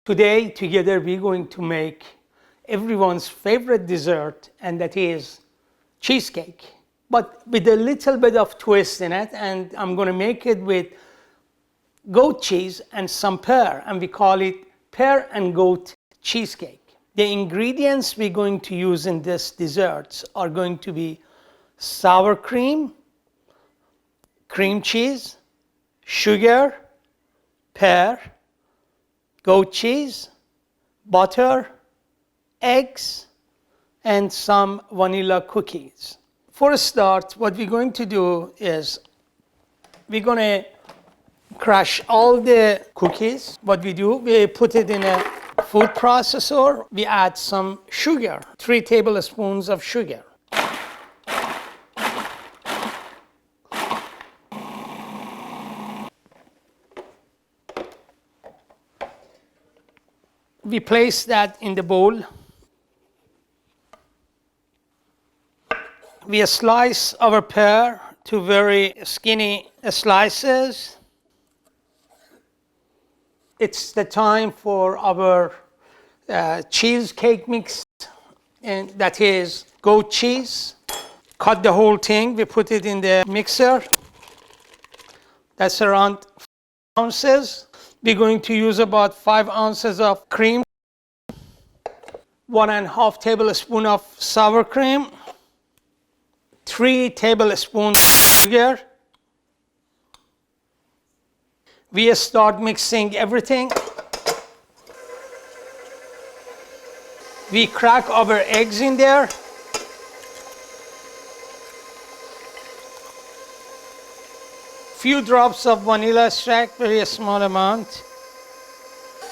Today, together, we're going to make everyone's favorite dessert, and that is cheesecake, but with a little bit of twist in it. And I'm going to make it with goat cheese and some pear, and we call it pear and goat cheesecake. The ingredients we're going to use in this dessert are going to be sour cream, cream cheese, sugar, pear, goat cheese, butter, eggs, and some vanilla cookies. For a start, what we're going to do is we're going to crush all the cookies. What we do, we put it in a food processor. We add some sugar, 3 tablespoons of sugar. We place that in the bowl. We slice our pear to very skinny slices. It's the time for our cheesecake mix, and that is goat cheese. Cut the whole thing, we put it in the mixer. That's around 5 ounces. We're going to use about 5 ounces of cream, 1.5 tablespoons of sour cream, 3 tablespoons of sugar. We start mixing everything. We crack our eggs in there. Few drops of vanilla extract, very small amount.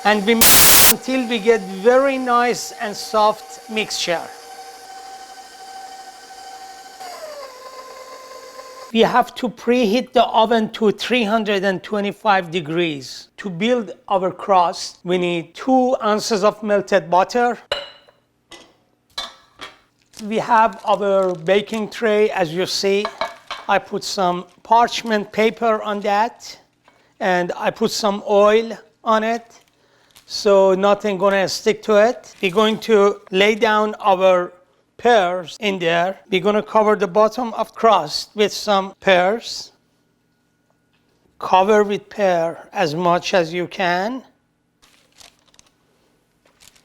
And we mix until we get very nice and soft mixture. We have to preheat the oven to 325 degrees. To build our crust, we need 2 ounces of melted butter. We have our baking tray, as you see. I put some parchment paper on that, and I put some oil on it, so nothing gonna stick to it. We're going to lay down our pears in there. We're gonna cover the bottom of crust with some pears. Cover with pear as much as you can.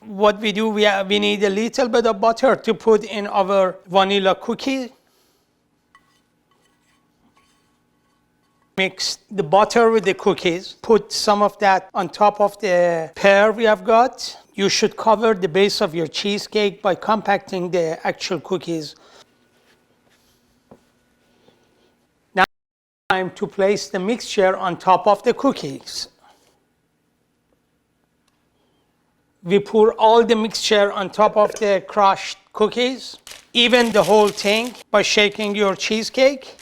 What we do, we need a little bit of butter to put in our vanilla cookie. Mix the butter with the cookies. Put some of that on top of the pear we have got. You should cover the base of your cheesecake by compacting the actual cookies. Now it's time to place the mixture on top of the cookies. We pour all the mixture on top of the crushed cookies. Even the whole thing by shaking your cheesecake.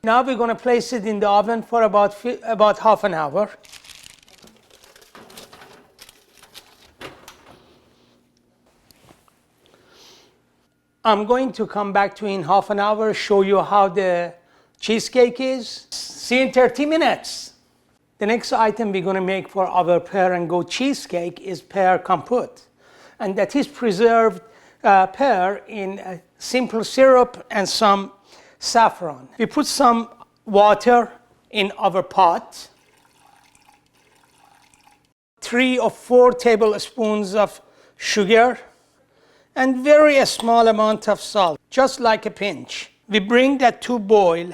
Now we're going to place it in the oven for about half an hour. I'm going to come back to in half an hour, show you how the cheesecake is. See you in 30 minutes. The next item we're going to make for our pear and goat cheesecake is pear compote. And that is preserved pear in a simple syrup and some saffron. We put some water in our pot, 3 or 4 tablespoons of sugar, and very small amount of salt, just like a pinch. We bring that to boil.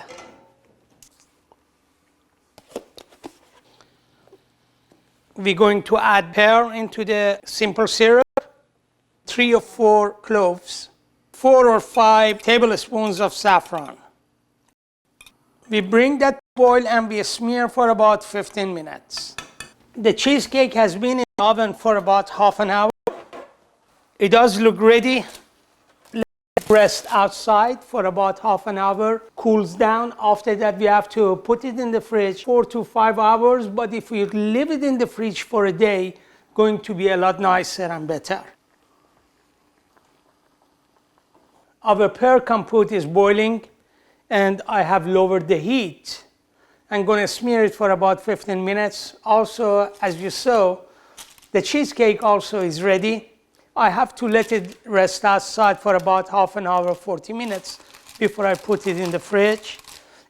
We're going to add pear into the simple syrup, 3 or 4 cloves, 4 or 5 tablespoons of saffron. We bring that to boil and we smear for about 15 minutes. The cheesecake has been in the oven for about half an hour. It does look ready. Let it rest outside for about half an hour, cools down. After that, we have to put it in the fridge 4 to 5 hours. But if we leave it in the fridge for a day, going to be a lot nicer and better. Our pear compote is boiling, and I have lowered the heat. I'm going to smear it for about 15 minutes. Also, as you saw, the cheesecake also is ready. I have to let it rest outside for about half an hour, 40 minutes before I put it in the fridge.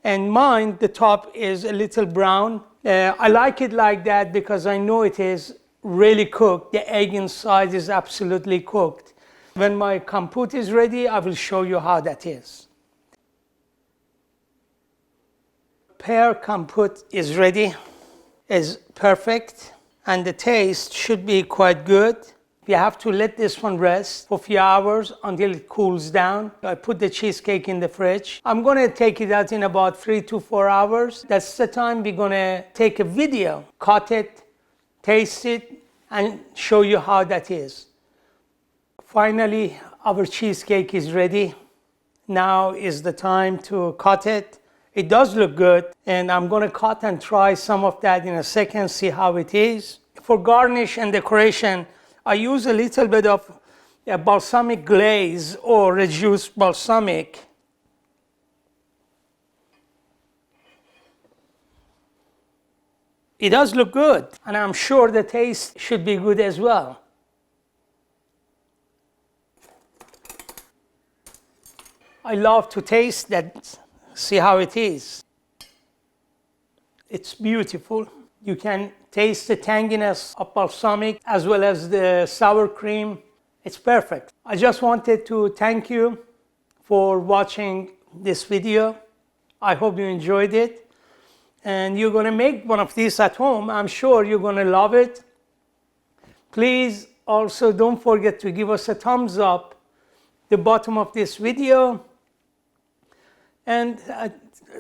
And mine, the top is a little brown. I like it like that because I know it is really cooked. The egg inside is absolutely cooked. When my compote is ready, I will show you how that is. Pear Compote is ready, is perfect, and the taste should be quite good. You have to let this one rest for a few hours until it cools down. I put the cheesecake in the fridge. I'm gonna take it out in about 3 to 4 hours. That's the time we're gonna take a video, cut it, taste it, and show you how that is. Finally, our cheesecake is ready. Now is the time to cut it. It does look good, and I'm gonna cut and try some of that in a second, see how it is. For garnish and decoration, I use a little bit of balsamic glaze or reduced balsamic. It does look good, and I'm sure the taste should be good as well. I love to taste that, see how it is. It's beautiful. You can taste the tanginess of balsamic as well as the sour cream. It's perfect. I just wanted to thank you for watching this video. I hope you enjoyed it. And you're gonna make one of these at home. I'm sure you're gonna love it. Please also don't forget to give us a thumbs up at the bottom of this video and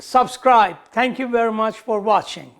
subscribe. Thank you very much for watching.